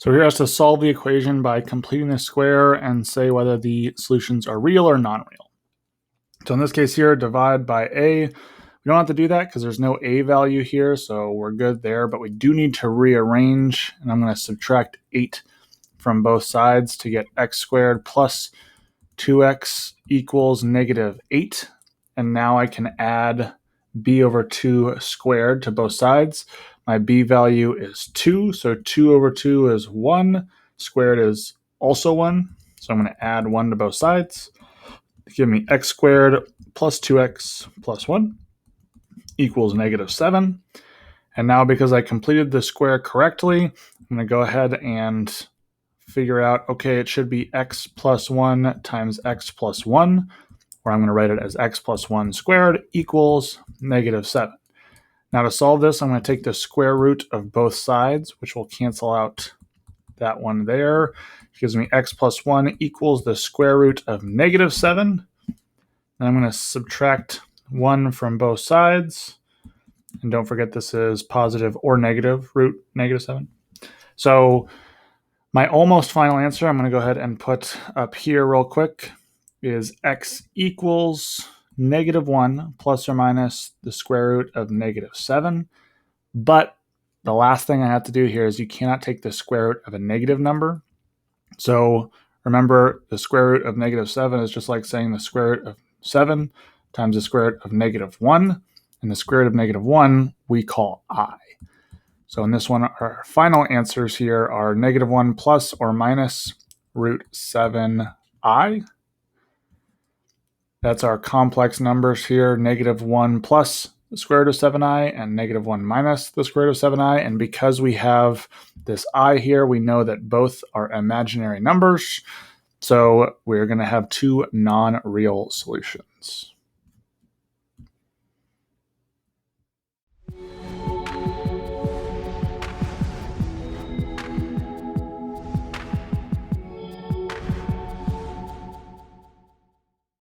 So here has to solve the equation by completing the square and say whether the solutions are real or non-real. So in this case here, divide by a. We don't have to do that because there's no a value here, so we're good there, but we do need to rearrange, and I'm going to subtract 8 from both sides to get x squared plus 2x equals negative 8. And now I can add b over 2 squared to both sides. My b value is 2, so 2 over 2 is 1. Squared is also 1, so I'm going to add 1 to both sides. Give me x squared plus 2x plus 1 equals negative 7. And now because I completed the square correctly, I'm going to go ahead and figure out, okay, it should be x plus 1 times x plus 1, or I'm going to write it as x plus 1 squared equals negative 7. Now to solve this, I'm going to take the square root of both sides, which will cancel out that one there. It gives me x plus 1 equals the square root of negative 7. And I'm going to subtract 1 from both sides. And don't forget this is positive or negative root negative 7. So my almost final answer, I'm going to go ahead and put up here real quick, is x equals negative 1 plus or minus the square root of negative 7. But the last thing I have to do here is you cannot take the square root of a negative number. So remember, the square root of negative 7 is just like saying the square root of 7 times the square root of negative 1. And the square root of negative 1 we call I. So in this one, our final answers here are negative 1 plus or minus root 7i. That's our complex numbers here, negative 1 plus the square root of 7i and negative 1 minus the square root of 7i. And because we have this I here, we know that both are imaginary numbers. So we're going to have two non-real solutions.